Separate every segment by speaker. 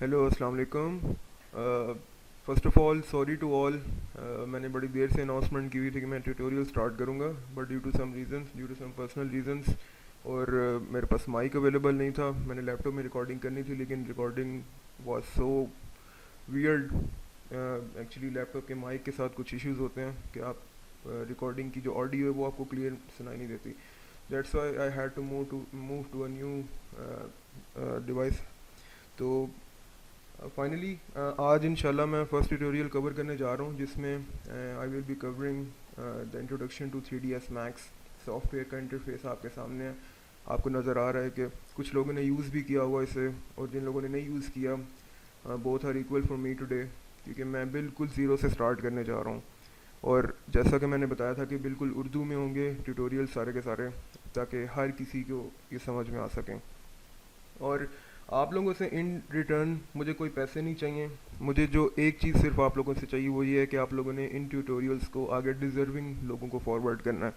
Speaker 1: Hello अस्सलाम वालेकुम। First of all sorry to all. मैंने बड़ी देर से अनाउंसमेंट की हुई थी कि मैं ट्यूटोरियल स्टार्ट करूँगा, but due to some reasons, due to some personal reasons, और मेरे पास माइक अवेलेबल नहीं था। मैंने लैपटॉप में रिकॉर्डिंग करनी थी, लेकिन recording was so weird. Actually laptop के माइक के साथ कुछ इश्यूज होते हैं कि आप रिकॉर्डिंग की जो ऑडियो है वो आपको क्लियर सुनाई नहीं देती। That's why I had to move to a new device. तो फाइनली आज इंशाल्लाह मैं फ़र्स्ट ट्यूटोरियल कवर करने जा रहा हूँ, जिसमें I will be covering the introduction to 3ds Max। Software का इंटरफेस आपके सामने है, आपको नज़र आ रहा है कि कुछ लोगों ने यूज़ भी किया हुआ इसे, और जिन लोगों ने नहीं यूज़ किया, both are equal for me today, क्योंकि मैं बिल्कुल ज़ीरो से स्टार्ट करने जा रहा हूँ। और जैसा कि मैंने बताया था कि बिल्कुल उर्दू में होंगे ट्यूटोरियल सारे के सारे, ताकि हर किसी को ये समझ में आ सकें। और आप लोगों से इन रिटर्न मुझे कोई पैसे नहीं चाहिए। मुझे जो एक चीज़ सिर्फ आप लोगों से चाहिए वो ये है कि आप लोगों ने इन ट्यूटोरियल्स को आगे डिज़र्विंग लोगों को फॉरवर्ड करना है।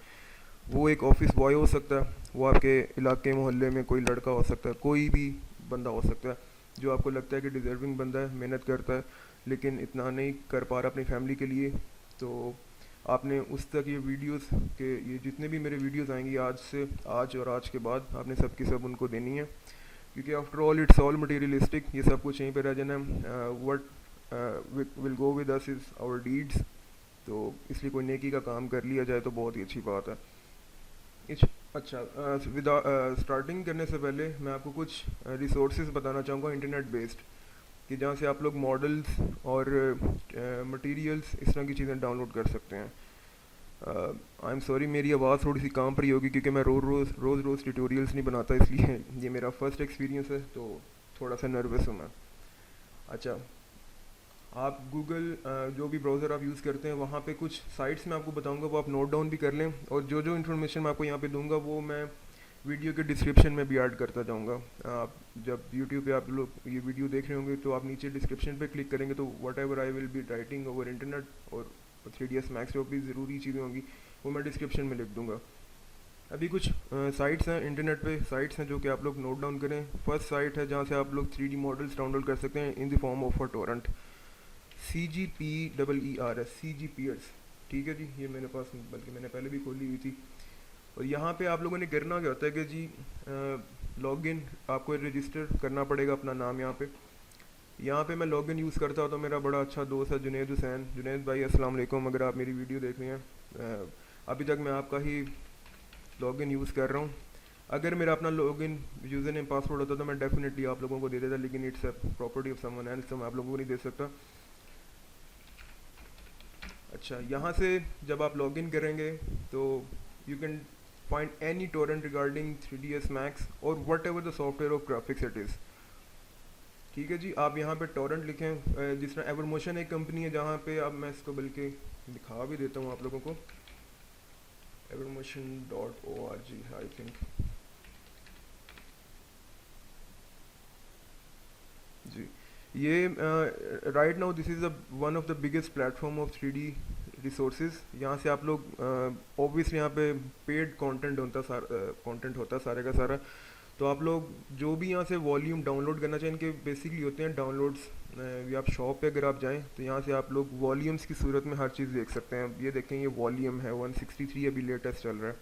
Speaker 1: वो एक ऑफिस बॉय हो सकता है, वो आपके इलाके मोहल्ले में कोई लड़का हो सकता है, कोई भी बंदा हो सकता है जो आपको लगता है कि डिज़र्विंग बंदा है, मेहनत करता है, लेकिन इतना नहीं कर पा रहा अपनी फैमिली के लिए। तो आपने उस तक ये वीडियोस के, ये जितने भी मेरे वीडियोस आएंगी आज से, आज और आज के बाद, आपने सब की सब उनको देनी है, क्योंकि after all it's all materialistic. ये सब कुछ यहीं पे रह जाना है। What will go with us is our deeds. तो इसलिए कोई नेकी का काम कर लिया जाए तो बहुत ही अच्छी बात है। इस अच्छा, स्टार्टिंग करने से पहले मैं आपको कुछ रिसोर्सेज बताना चाहूँगा इंटरनेट बेस्ड, कि जहाँ से आप लोग मॉडल्स और मटेरियल्स इस तरह की चीज़ें डाउनलोड कर सकते हैं। आई एम सॉरी, मेरी आवाज़ थोड़ी सी काम पर ही होगी, क्योंकि मैं रोज़ ट्यूटोरियल्स नहीं बनाता, इसलिए ये मेरा फर्स्ट एक्सपीरियंस है, तो थोड़ा सा नर्वस हूँ मैं। अच्छा, आप गूगल जो भी ब्राउज़र आप यूज़ करते हैं, वहाँ पे कुछ साइट्स मैं आपको बताऊंगा, वो आप नोट डाउन भी कर लें, और जो जो इन्फॉर्मेशन मैं आपको यहाँ पे दूंगा वो मैं वीडियो के डिस्क्रिप्शन में भी ऐड करता जाऊँगा। आप जब यूट्यूब पे आप लोग ये वीडियो देख रहे होंगे तो आप नीचे डिस्क्रिप्शन पे क्लिक करेंगे तो what ever I will be writing over internet और 3ds Max जो भी ज़रूरी चीज़ें होंगी वो मैं डिस्क्रिप्शन में लिख दूँगा। अभी कुछ साइट्स हैं, इंटरनेट पे साइट्स हैं जो कि आप लोग नोट डाउन करें। फर्स्ट साइट है जहाँ से आप लोग 3D मॉडल्स डाउनलोड कर सकते हैं in the form of a Torrent. CGPEERS, CGPeers, ठीक है जी। ये मेरे पास, बल्कि मैंने पहले भी खोली हुई थी। और यहाँ पे आप लोगों ने करना क्या होता है कि जी लॉगिन आपको रजिस्टर करना पड़ेगा अपना नाम यहाँ पे मैं लॉगिन यूज़ करता हूँ, तो मेरा बड़ा अच्छा दोस्त है जुनैद हुसैन। जुनैद भाई अस्सलाम वालेकुम, अगर आप मेरी वीडियो देख रहे हैं, अभी तक मैं आपका ही लॉगिन यूज़ कर रहा हूँ। अगर मेरा अपना लॉगिन यूज़र नेम पासवर्ड होता तो मैं डेफिनेटली आप लोगों को दे देता, लेकिन it's a property of someone else, तो मैं आप लोगों को नहीं दे सकता। अच्छा, यहाँ से जब आप लॉगिन करेंगे तो you can find any Torrent regarding 3ds Max और what ever the software of graphics it is. ठीक है जी, आप यहाँ पे टोरेंट लिखें। जिस तरह एवरमोशन एक कंपनी है जहाँ पे, अब मैं इसको बल्कि दिखा भी देता हूँ आप लोगों को, evermotion.org आई थिंक जी। ये right now this is one of the biggest platform of 3D resources. यहाँ से आप लोग ऑब्वियसली यहाँ पे पेड कंटेंट होता है सारे का सारा। तो आप लोग जो भी यहाँ से वॉल्यूम डाउनलोड करना चाहें, इनके बेसिकली होते हैं डाउनलोड्स। ये आप शॉप पे अगर आप जाएं तो यहाँ से आप लोग वॉल्यूम्स की सूरत में हर चीज़ देख सकते हैं। ये देखें, ये वॉल्यूम है 163, अभी लेटेस्ट चल रहा है,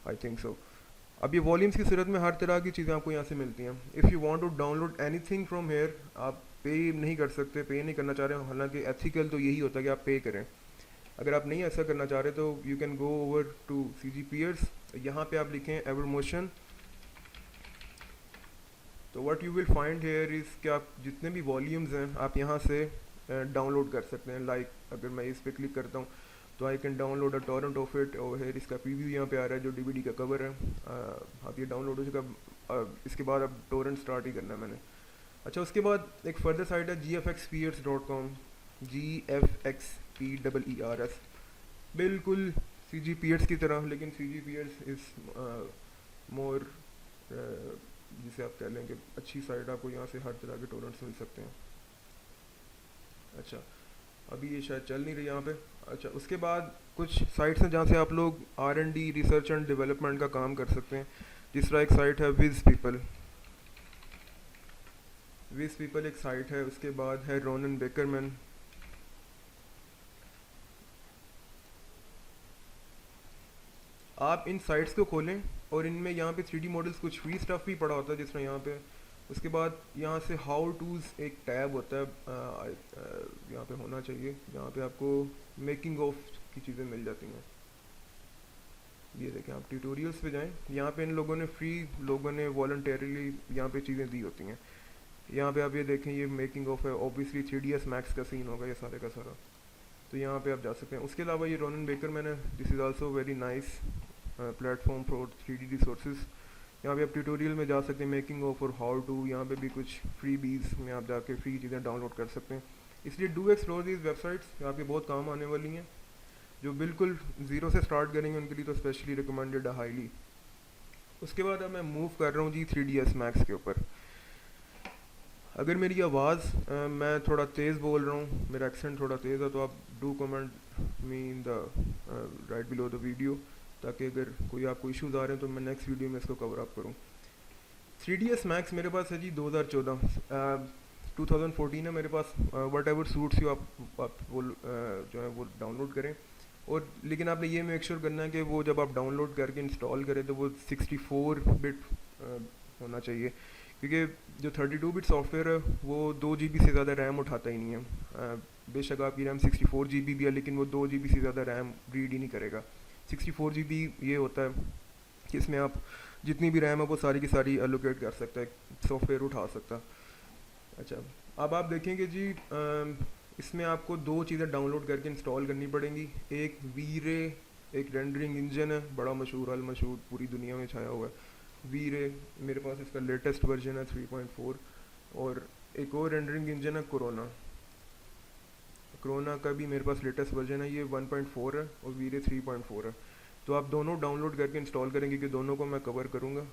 Speaker 1: आई थिंक सो। अब ये वॉल्यूम्स की सूरत में हर तरह की चीज़ें आपको यहाँ से मिलती हैं। If you want to download anything from here, आप पे नहीं कर सकते, पे नहीं करना चाह रहे हो, हालांकि एथिकल तो यही होता है कि आप पे करें। अगर आप नहीं ऐसा करना चाह रहे तो you can go over to CGPeers। यहाँ पे आप लिखें एवरमोशन, तो what you will find here is कि आप जितने भी वॉल्यूम्स हैं आप यहाँ से डाउनलोड कर सकते हैं। लाइक अगर मैं इस पर क्लिक करता हूँ तो I can download a torrent of it, और हेयर इसका प्रीव्यू यहाँ पे आ रहा है जो DVD का कवर है। आप ये डाउनलोड हो चुका। इसके बाद अब टोरेंट स्टार्ट ही करना है मैंने। अच्छा, उसके बाद एक फर्दर साइट है gfxpeers.com, GFXPEERS, बिल्कुल CGPeers की तरह, लेकिन CGPeers इज़ मोर, जिसे आप कह लें कि अच्छी साइट। आपको यहाँ से हर तरह के टोरेंट्स मिल सकते हैं। अच्छा, अभी ये शायद चल नहीं रही यहाँ पे। अच्छा, उसके बाद कुछ साइट्स हैं जहाँ से आप लोग R&D, रिसर्च एंड डेवलपमेंट का काम कर सकते हैं। जिस तरह एक साइट है विज पीपल, विस पीपल एक साइट है, उसके बाद है रोनन बेकरमैन। आप इन साइट्स को खोलें और इनमें यहाँ पे 3D मॉडल्स कुछ फ्री स्टफ भी पड़ा होता है जिस तरह यहाँ पे। उसके बाद यहाँ से हाउ टूज एक टैब होता है, यहाँ पे होना चाहिए, जहाँ पे आपको मेकिंग ऑफ की चीज़ें मिल जाती हैं। ये देखें, आप ट्यूटोरियल्स पे जाएं, यहाँ पे इन लोगों ने फ्री, लोगों ने वॉलंटरली यहाँ पे चीज़ें दी होती हैं। यहाँ पे आप ये देखें, ये मेकिंग ऑफ है, ऑब्वियसली 3ds मैक्स का सीन होगा ये सारे का सारा। तो यहाँ पे आप जा सकते हैं। उसके अलावा ये रोनन बेकर मैंने, this is also very nice platform for 3D resources. यहाँ पे आप ट्यूटोरियल में जा सकते हैं, मेकिंग ऑफ और हाउ टू। यहाँ पे भी कुछ फ्री बीज में आप जाके फ्री चीज़ें डाउनलोड कर सकते हैं। इसलिए डू एक्सप्लोर दीज वेबसाइट्स, आपके बहुत काम आने वाली हैं। जो बिल्कुल ज़ीरो से स्टार्ट करेंगे उनके लिए तो स्पेशली रिकमेंडेड है हाईली। उसके बाद अब मैं मूव कर रहा हूँ जी 3ds मैक्स के ऊपर। अगर मेरी आवाज़ मैं थोड़ा तेज़ बोल रहा हूँ, मेरा एक्सेंट थोड़ा तेज़ है, तो आप do comment me in the right below the video, ताकि अगर कोई आपको इश्यूज आ रहे हैं तो मैं नेक्स्ट वीडियो में इसको कवर अप करूँ। 3ds मैक्स मेरे पास है जी 2014, 2014 है मेरे पास। वट एवर सूट्स यू, आप वो जो है वो डाउनलोड करें। और लेकिन आपने ये मेक श्योर करना है कि वो जब आप डाउनलोड करके इंस्टॉल करें तो वो 64 बिट होना चाहिए, क्योंकि जो 32 बिट सॉफ्टवेयर है वो 2 GB से ज़्यादा रैम उठाता ही नहीं है। बेशक आपकी रैम 64 GB भी है, लेकिन वो 2 GB से ज़्यादा रैम रीड ही नहीं करेगा। 64 GB ये होता है कि इसमें आप जितनी भी रैम है वो सारी की सारी एलोकेट कर सकता है, सॉफ्टवेयर उठा सकता। अच्छा, अब आप देखेंगे जी इसमें आपको दो चीज़ें डाउनलोड करके इंस्टॉल करनी पड़ेंगी। एक वीरे, एक रेंडरिंग इंजन है, बड़ा मशहूर, अल मशहूर, पूरी दुनिया में छाया हुआ है वीरे। मेरे पास इसका लेटेस्ट वर्जन है 3.4। और एक और रेंडरिंग इंजन है कोरोना। कोरोना का भी मेरे पास लेटेस्ट वर्जन है, ये 1.4 है और वीरे 3.4 है। तो आप दोनों डाउनलोड करके इंस्टॉल करेंगे, कि दोनों को मैं कवर करूँगा।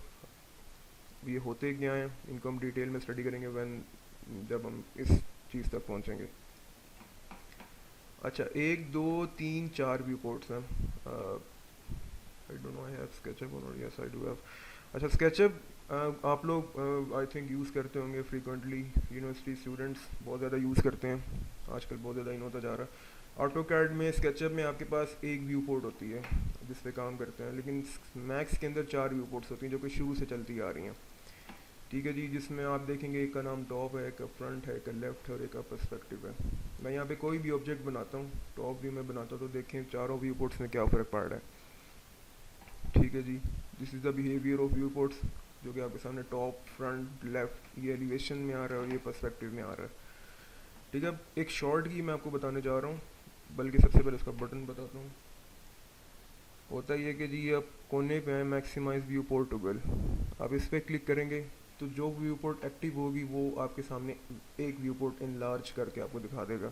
Speaker 1: ये होते क्या हैं इनको हम डिटेल में स्टडी करेंगे जब हम इस चीज़ तक पहुँचेंगे। अच्छा, 1 2 3 4 व्यू पोर्ट्स हैं। I don't know I have SketchUp और यस आई डू हैव। अच्छा, स्केचअप आप लोग आई थिंक यूज़ करते होंगे फ्रीक्वेंटली, यूनिवर्सिटी स्टूडेंट्स बहुत ज़्यादा यूज़ करते हैं आजकल, बहुत ज़्यादा इन होता जा रहा है। ऑटो कैड में, स्केचअप में आपके पास एक व्यू पोर्ट होती है जिस पे काम करते हैं, लेकिन मैक्स के अंदर 4 व्यू पोर्ट्स होती हैं जो कि शुरू से चलती आ रही हैं। ठीक है जी, जिसमें आप देखेंगे एक का नाम टॉप है, एक का फ्रंट है, एक का लेफ्ट है और एक का पर्सपेक्टिव है। मैं यहाँ पे कोई भी ऑब्जेक्ट बनाता हूँ, टॉप व्यू में बनाता हूँ, तो देखें चारों व्यू पोर्ट्स में क्या फ़र्क पड़ रहा है। ठीक है जी, this is the behaviour of viewports, जो कि आपके सामने टॉप, फ्रंट, लेफ्ट, ये एलिवेशन में आ रहा है और ये पर्सपेक्टिव में आ रहा है। ठीक है, एक शॉर्ट की मैं आपको बताने जा रहा हूँ, बल्कि सबसे पहले इसका बटन बताता हूँ। होता ये कि जी आप कोने पे हैं, मैक्सिमाइज व्यू पोर्ट टॉगल, आप इस पर क्लिक करेंगे तो जो व्यू पोर्ट एक्टिव होगी वो आपके सामने एक व्यू पोर्ट इनलार्ज करके आपको दिखा देगा।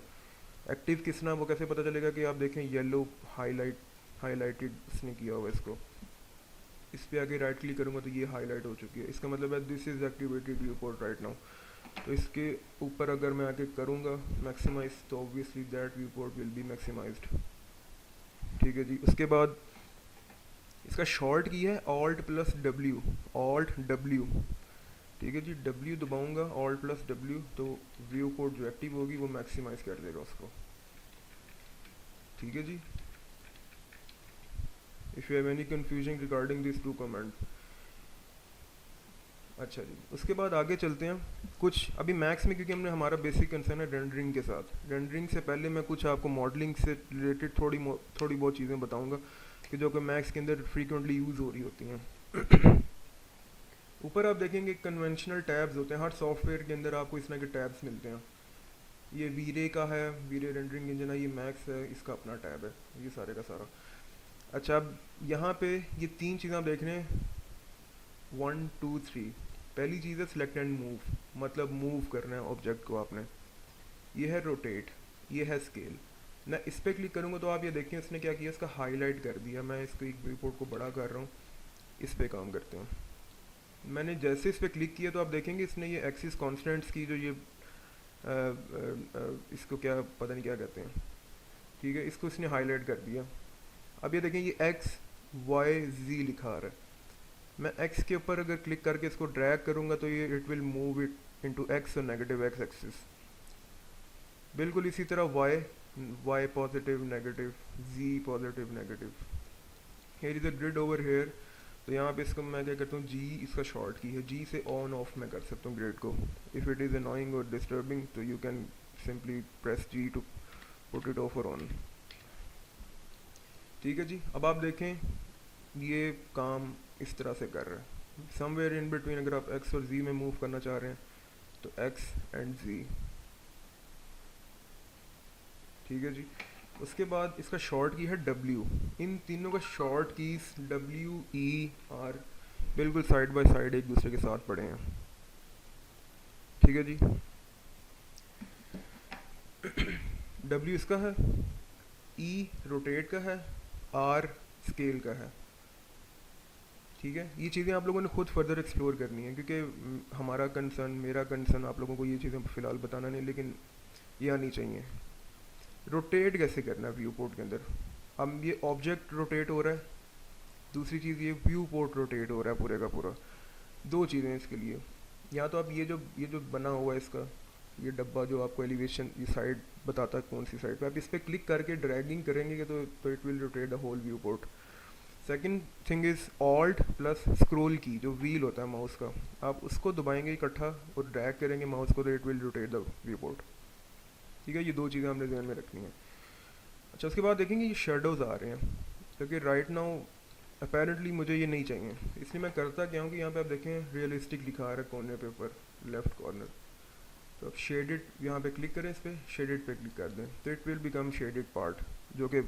Speaker 1: एक्टिव किसना, वो कैसे पता चलेगा, कि आप देखें येलो हाईलाइटेड इसने किया हुआ इसको। इस पर आगे राइट क्लिक करूँगा तो ये हाईलाइट हो चुकी है, इसका मतलब है this is activated view port right now. तो इसके ऊपर अगर मैं आके करूँगा मैक्सिमाइज, तो obviously that view port will be maximised. ठीक है जी, उसके बाद इसका शॉर्ट की है Alt+W, Alt+W। ठीक है जी, W दबाऊंगा, Alt+W, तो व्यू पोर्ट जो एक्टिव होगी वो मैक्सिमाइज कर देगा उसको। ठीक है जी, if you have any confusion regarding this do comment. अच्छा जी, उसके बाद आगे चलते हैं कुछ अभी मैक्स में, क्योंकि हमने हमारा बेसिक कंसर्न है रेंडरिंग के साथ। रेंडरिंग से पहले मैं कुछ आपको मॉडलिंग से रिलेटेड थोड़ी बहुत चीज़ें बताऊंगा कि जो कि मैक्स के अंदर फ्रीक्वेंटली यूज़ हो रही होती हैं। ऊपर आप देखेंगे कन्वेंशनल टैब्स होते हैं, हर सॉफ्टवेयर के अंदर आपको इस तरह के टैब्स मिलते हैं। ये वीरे का है, वीरे रेंडरिंग इंजन है, ये मैक्स है, इसका अपना टैब है, ये सारे का सारा। अच्छा, अब यहाँ पे ये तीन चीज़ें आप देख रहे हैं, 1 2 3। पहली चीज़ है सिलेक्ट एंड मूव, मतलब मूव करना है ऑब्जेक्ट को आपने। ये है रोटेट, ये है स्केल। मैं इस पर क्लिक करूँगा तो आप ये देखें इसने क्या किया, इसका हाईलाइट कर दिया। मैं इसको एक रिपोर्ट को बड़ा कर रहा हूँ, इस पर काम करते हैं। मैंने जैसे इस पर क्लिक किया तो आप देखेंगे इसने ये एक्सिस कॉन्स्टेंट्स की जो ये इसको क्या पता नहीं क्या कहते हैं, ठीक है, इसको इसने हाईलाइट कर दिया। अब ये देखें ये XYZ लिखा आ रहा है। मैं X के ऊपर अगर क्लिक करके इसको ड्रैग करूँगा तो ये it will move it into x और नेगेटिव एक्स एक्सिस। बिल्कुल इसी तरह y, y positive negative, z positive negative. Here is a grid over here, तो यहाँ पे इसको मैं क्या करता हूँ, जी इसका शॉर्ट की है, जी से ऑन ऑफ मैं कर सकता हूँ ग्रिड को। इफ़ इट इज़ अनोइंग और डिस्टर्बिंग तो you can simply press G to put it off और ऑन। ठीक है जी, अब आप देखें ये काम इस तरह से कर रहा है। समवेयर इन बिटवीन अगर आप एक्स और जी में मूव करना चाह रहे हैं तो एक्स एंड जी। ठीक है जी, उसके बाद इसका शॉर्ट की है डब्ल्यू। इन तीनों का short keys W E R बिल्कुल साइड बाय साइड एक दूसरे के साथ पड़े हैं। ठीक है जी, डब्ल्यू इसका है, ई रोटेट का है, आर स्केल का है। ठीक है, ये चीज़ें आप लोगों ने खुद फर्दर एक्सप्लोर करनी है, क्योंकि हमारा कंसर्न, मेरा कंसर्न आप लोगों को ये चीज़ें फ़िलहाल बताना नहीं, लेकिन ये आनी चाहिए। रोटेट कैसे करना है व्यू पोर्ट के अंदर। अब ये ऑब्जेक्ट रोटेट हो रहा है, दूसरी चीज़ ये व्यू पोर्ट रोटेट हो रहा है पूरे का पूरा। दो चीज़ें हैं इसके लिए, या तो आप ये जो बना हुआ है इसका ये डब्बा जो आपको एलिवेशन ये साइड बताता है कौन सी साइड पे, आप इस पर क्लिक करके ड्रैगिंग करेंगे कि तो it will rotate the whole viewport. Second thing is alt plus scroll key, जो व्हील होता है माउस का, आप उसको दबाएंगे इकट्ठा और ड्रैग करेंगे माउस को तो it will rotate the view port. ठीक है, ये दो चीज़ें हमने ध्यान में रखनी है। अच्छा, उसके बाद देखेंगे ये शेडोज़ आ रहे हैं, क्योंकि राइट नाउ अपेरेंटली मुझे ये नहीं चाहिए, इसलिए मैं करता क्या हूँ कि यहाँ पे आप देखें रियलिस्टिक लिखा आ रहा है कोने पे ऊपर लेफ्ट कॉर्नर, तो आप शेडेड यहाँ पे क्लिक करें, इस पर शेडेड पे क्लिक कर दें तो it will become shaded part. जो कि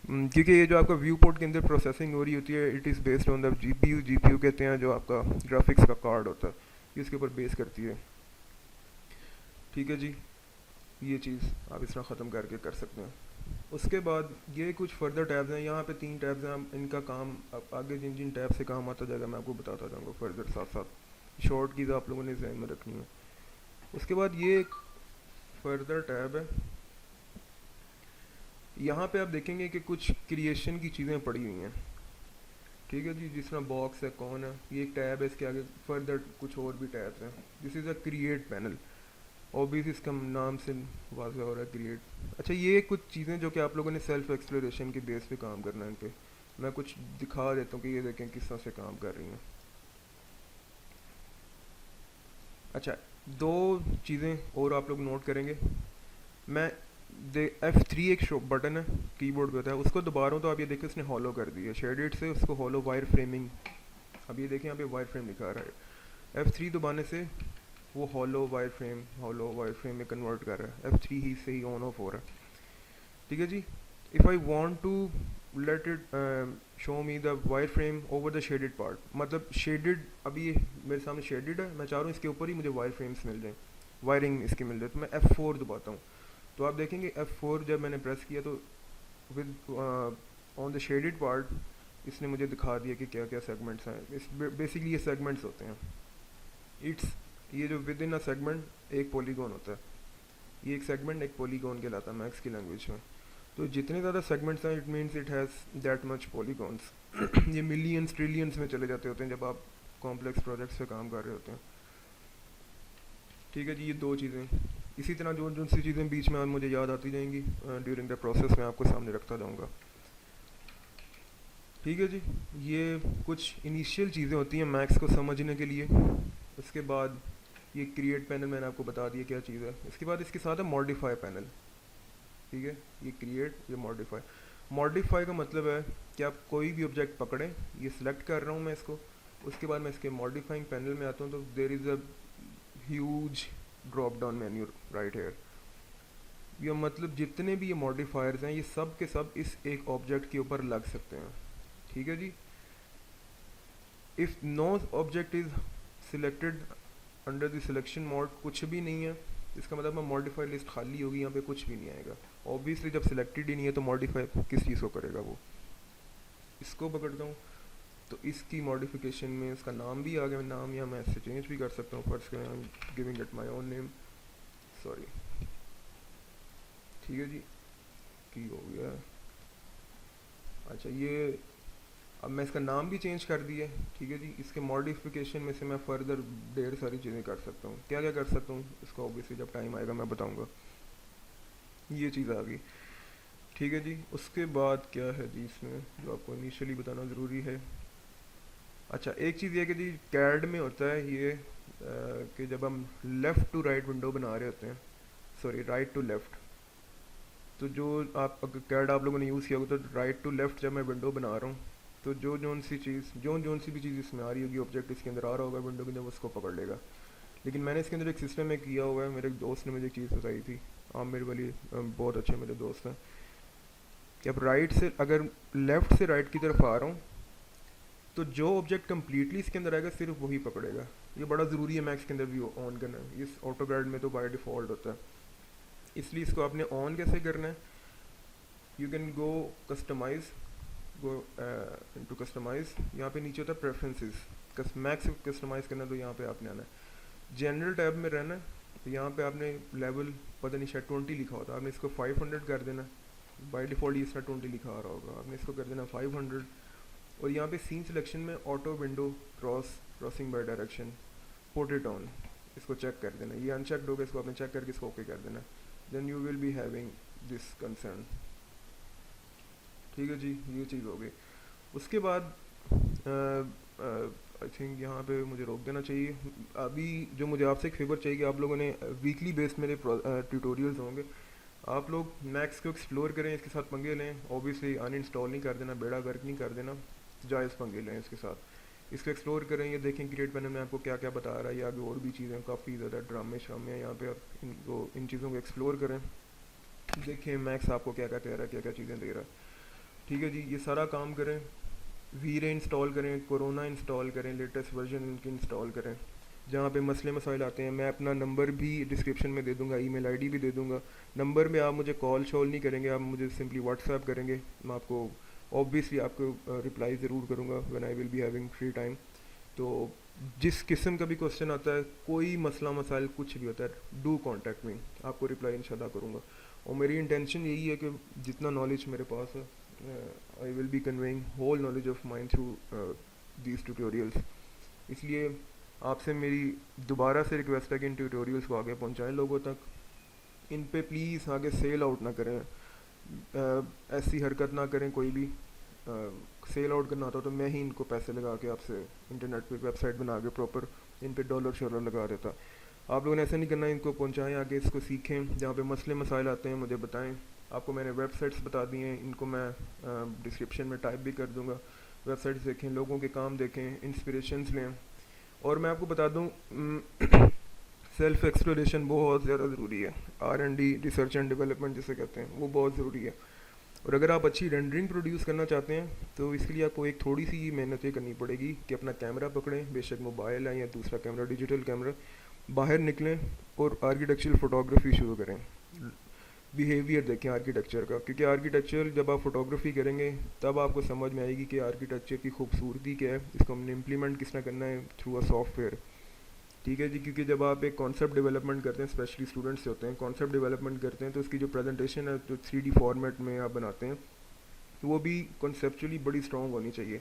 Speaker 1: क्योंकि ये जो आपका व्यू पोर्ट के अंदर प्रोसेसिंग हो रही होती है it is based on the GPU. GPU कहते हैं जो आपका ग्राफिक्स का कार्ड होता है, इसके ऊपर बेस करती है। ठीक है जी, ये चीज़ आप इस तरह ख़त्म करके कर सकते हैं। उसके बाद ये कुछ फर्दर टैब्स हैं, यहाँ पे 3 टैब्स हैं, इनका काम अब आगे जिन जिन टैब से काम आता जाएगा मैं आपको बताता जाऊँगा फर्दर साथ साथ। शॉर्ट कीज़ आप लोगों ने ध्यान में रखनी है। उसके बाद ये एक फर्दर टैब है, यहाँ पे आप देखेंगे कि कुछ क्रिएशन की चीज़ें पड़ी हुई हैं। ठीक है जी, जिस तरह बॉक्स है, कौन है, ये एक टैब है, इसके आगे फर्दर कुछ और भी टैब्स हैं। This is a create panel, obvious इसका नाम से वाज़ह हो रहा है क्रिएट। अच्छा, ये कुछ चीज़ें जो कि आप लोगों ने सेल्फ एक्सप्लोरेशन के बेस पे काम करना है, इन पे मैं कुछ दिखा देता हूँ कि ये देखें किस तरह से काम कर रही हैं। अच्छा, दो चीज़ें और आप लोग नोट करेंगे, मैं F3 एक शो बटन है कीबोर्ड पे होता है, उसको दबा रहा हूँ तो आप ये देखिए उसने हॉलो कर दिया शेडेड से, उसको हॉलो वायर फ्रेमिंग। अब ये देखें यहाँ पे वायर फ्रेम लिखा रहा है, F3 दबाने से वो हॉलो वायर फ्रेम में कन्वर्ट कर रहा है, F3 ही से ही ऑन ऑफ हो रहा है। ठीक है जी, if I want to let it show me the wireframe over the shaded part, मतलब शेडेड अभी ये मेरे सामने शेडेड है, मैं चाह रहा हूँ इसके ऊपर ही मुझे वायर फ्रेम्स मिल जाए, वायरिंग इसकी मिल जाए, तो मैं F4 दबाता हूँ। तो आप देखेंगे F4 जब मैंने प्रेस किया तो with on the shaded part इसने मुझे दिखा दिया कि क्या क्या सेगमेंट्स हैं। इस बेसिकली ये सेगमेंट्स होते हैं, इट्स ये जो विद इन अ सेगमेंट एक पॉलीगॉन होता है, ये एक सेगमेंट एक पॉलीगॉन कहलाता है मैक्स की लैंग्वेज में। तो जितने ज़्यादा सेगमेंट्स हैं it means it has that much polygons. ये मिलियंस ट्रिलियंस में चले जाते होते हैं जब आप कॉम्प्लेक्स प्रोजेक्ट्स पे काम कर रहे होते हैं। ठीक है जी, ये दो चीज़ें, इसी तरह जो जो सी चीज़ें बीच में मुझे याद आती जाएंगी ड्यूरिंग द प्रोसेस में आपको सामने रखता जाऊँगा। ठीक है जी, ये कुछ इनिशियल चीज़ें होती हैं मैक्स को समझने के लिए। उसके बाद ये क्रिएट पैनल मैंने आपको बता दिया क्या चीज़ है। इसके बाद इसके साथ है मॉडिफाई पैनल। ठीक है, ये क्रिएट, ये मॉडिफाई। मॉडिफाई का मतलब है कि आप कोई भी ऑब्जेक्ट पकड़ें, ये सिलेक्ट कर रहा हूँ मैं इसको, उसके बाद मैं इसके मॉडिफाइंग पैनल में आता हूँ तो there is a huge drop down menu right here. ये मतलब जितने भी ये मॉडिफायर्स हैं ये सब के सब इस एक ऑब्जेक्ट के ऊपर लग सकते हैं। ठीक है जी, if no object is selected under the selection mode, कुछ भी नहीं है, इसका मतलब मॉडिफाई लिस्ट खाली होगी, यहाँ पे कुछ भी नहीं आएगा। ऑब्वियसली जब सिलेक्टेड ही नहीं है तो मॉडिफाई किस चीज़ को करेगा वो। इसको पकड़ता हूँ तो इसकी मॉडिफिकेशन में इसका नाम भी आ गया, नाम या मैं इससे चेंज भी कर सकता हूँ, first I am giving it my own name, sorry. ठीक है जी, की हो गया। अच्छा, ये अब मैं इसका नाम भी चेंज कर दिया, ठीक है जी। इसके मॉडिफिकेशन में से मैं फर्दर ढेर सारी चीज़ें कर सकता हूँ। क्या क्या कर सकता हूँ इसको ऑब्वियसली जब टाइम आएगा मैं बताऊँगा। ये चीज़ आ गई, ठीक है जी। उसके बाद क्या है जी इसमें जो आपको इनिशियली बताना ज़रूरी है। अच्छा, एक चीज़ ये है कि जी कैड में होता है ये कि जब हम लेफ़्ट टू राइट विंडो बना रहे होते हैं, सॉरी राइट टू लेफ़्ट, तो जो आप अगर कैड आप लोगों ने यूज़ किया होगा तो राइट टू लेफ़्ट जब मैं विंडो बना रहा हूँ तो जो सी भी चीज़ इसमें आ रही होगी, ऑब्जेक्ट इसके अंदर आ रहा होगा विंडो के अंदर, उसको पकड़ लेगा। लेकिन मैंने इसके अंदर एक सिस्टम में किया हुआ है, मेरे एक दोस्त ने मुझे एक चीज़ बताई थी, आमिर वाली, बहुत अच्छे मेरे दोस्त हैं, कि अब राइट से अगर लेफ़्ट से राइट की तरफ आ रहा हूँ तो जो ऑब्जेक्ट कम्प्लीटली इसके अंदर आएगा सिर्फ वही पकड़ेगा। ये बड़ा ज़रूरी है मैक्स के अंदर भी ऑन करना है, इस ऑटो गाइड में तो बाय डिफ़ॉल्ट होता है। इसलिए इसको आपने ऑन कैसे करना है, you can go customise, go into customise, यहाँ पे नीचे होता है प्रेफरेंसेस, मैक्स कस्टमाइज करना तो यहाँ पे आपने आना है, जनरल टैब में रहना है। तो यहाँ पे आपने लेवल पता नहीं शायद 20 लिखा होता है, आपने इसको 500 कर देना। बाय डिफ़ॉल्ट इसका 20 लिखा आ रहा होगा, आपने इसको कर देना 500। और यहाँ पे सीन सिलेक्शन में auto window crossing by direction put it on, इसको चेक कर देना। ये अनचेक्ड होगा, इसको आपने चेक करके इसको ओके कर देना, then you will be having this concern, ठीक है जी। ये चीज़ हो गई। उसके बाद आई थिंक यहाँ पे मुझे रोक देना चाहिए। अभी जो मुझे आपसे एक फेवर चाहिए कि आप लोगों ने वीकली बेस्ड मेरे ट्यूटोरियल्स होंगे, आप लोग मैक्स को एक्सप्लोर करें, इसके साथ पंगे लें। ऑब्वियसली अनइंस्टॉल नहीं कर देना, बेड़ा गर्क नहीं कर देना, जायज़ पंगे लें इसके साथ। इसको एक्सप्लोर करें, ये देखें क्रिएट पैनल में आपको क्या क्या बता रहा है, या आगे और भी चीज़ें काफ़ी ज़्यादा ड्रामे शामे हैं यहाँ पे, आप इन चीज़ों को एक्सप्लोर करें, देखें मैक्स आपको क्या क्या कह रहा है, क्या क्या चीज़ें दे रहा है, ठीक है जी। ये सारा काम करें, वीरे इंस्टॉल करें, कोरोना इंस्टॉल करें, लेटेस्ट वर्जन इनकी इंस्टॉल करें। जहाँ पे मसले मसाइल आते हैं मैं अपना नंबर भी डिस्क्रिप्शन में दे दूँगा, ईमेल आईडी भी दे दूँगा। नंबर में आप मुझे कॉल शॉल नहीं करेंगे, आप मुझे सिंपली व्हाट्सएप करेंगे, मैं आपको ऑब्वियसली आपको रिप्लाई ज़रूर करूँगा when I will be having free time. तो जिस किस्म का भी क्वेश्चन आता है, कोई मसला मसाइल कुछ भी होता है, डू कॉन्टैक्ट मी, आपको रिप्लाई इंशाल्लाह करूँगा। और मेरी इंटेंशन यही है कि जितना नॉलेज मेरे पास है I will be conveying whole knowledge of mind through these tutorials. इसलिए आपसे मेरी दोबारा से रिक्वेस्ट है कि इन ट्यूटोरियल्स को आगे पहुंचाएं लोगों तक। इन पे प्लीज़ आगे सेल आउट ना करें, ऐसी हरकत ना करें कोई भी। सेल आउट करना होता तो मैं ही इनको पैसे लगा के आपसे इंटरनेट पे वेबसाइट बना के प्रॉपर इन पे डॉलर शॉलर लगा देता। आप लोगों ने ऐसा नहीं करना, इनको पहुंचाएं आगे, इसको सीखें, जहाँ पे मसले मसाइल आते हैं मुझे बताएं। आपको मैंने वेबसाइट्स बता दी हैं, इनको मैं डिस्क्रिप्शन में टाइप भी कर दूँगा। वेबसाइट्स देखें, लोगों के काम देखें, इंस्पिरेशंस लें। और मैं आपको बता दूँ सेल्फ एक्सप्लोरेशन बहुत ज़्यादा ज़रूरी है, R&D, रिसर्च एंड डेवलपमेंट जिसे कहते हैं, वो बहुत ज़रूरी है। और अगर आप अच्छी रेंडरिंग प्रोड्यूस करना चाहते हैं तो इसके लिए आपको एक थोड़ी सी मेहनत ये करनी पड़ेगी कि अपना कैमरा पकड़ें, बेशक मोबाइल है या दूसरा कैमरा, डिजिटल कैमरा, बाहर निकलें और आर्किटेक्चरल फ़ोटोग्राफी शुरू करें। बिहेवियर देखें आर्किटेक्चर का, क्योंकि आर्किटेक्चर जब आप फोटोग्राफी करेंगे तब आपको समझ में आएगी कि आर्किटेक्चर की खूबसूरती क्या है, इसको हमने इम्प्लीमेंट किस तरह करना है थ्रू अ सॉफ्टवेयर, ठीक है जी। क्योंकि जब आप एक कॉन्सेप्ट डेवलपमेंट करते हैं, स्पेशली स्टूडेंट्स से होते हैं, कॉन्सेप्ट डेवलपमेंट करते हैं तो उसकी जो प्रेजेंटेशन है जो 3D फॉर्मेट में आप बनाते हैं वो भी कॉन्सेप्चुअली बड़ी स्ट्रॉन्ग होनी चाहिए।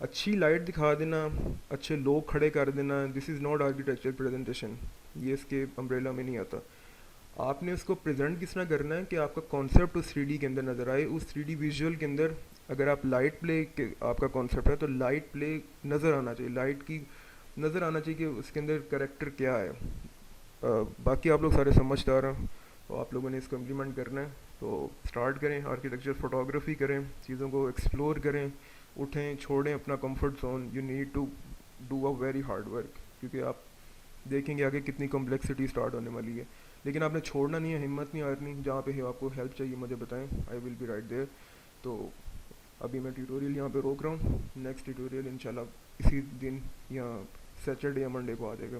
Speaker 1: अच्छी लाइट दिखा देना, अच्छे लोग खड़े कर देना, this is not architecture presentation, ये इसके अम्ब्रेला में नहीं आता। आपने उसको प्रेजेंट किस तरह करना है कि आपका कॉन्सेप्ट उस 3D के अंदर नज़र आए, उस 3D विजुअल के अंदर अगर आप लाइट प्ले के आपका कॉन्सेप्ट है तो लाइट प्ले नज़र आना चाहिए, लाइट की नज़र आना चाहिए कि उसके अंदर करेक्टर क्या है। बाकी आप लोग सारे समझदार हैं तो आप लोगों ने इसको इम्प्लीमेंट करना है, तो स्टार्ट करें, आर्किटेक्चर फोटोग्राफी करें, चीज़ों को एक्सप्लोर करें, उठें, छोड़ें अपना comfort zone. You need to do a very hard work, क्योंकि आप देखेंगे आगे कितनी कॉम्प्लेक्सिटी स्टार्ट होने वाली है। लेकिन आपने छोड़ना नहीं है, हिम्मत नहीं हारनी, जहाँ पे है आपको हेल्प चाहिए मुझे बताएं, I will be right there. तो अभी मैं ट्यूटोरियल यहाँ पे रोक रहा हूँ, नेक्स्ट ट्यूटोरियल इंशाल्लाह इसी दिन या सैटरडे या मंडे को आ जाएगा।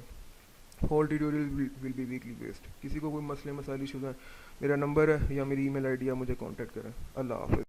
Speaker 1: Whole tutorial will be weekly based. किसी को कोई मसले मसाइल इशूज़ हैं, मेरा नंबर है या मेरी ईमेल आईडी है, मुझे कांटेक्ट करें। अल्लाह हाफ़िज़।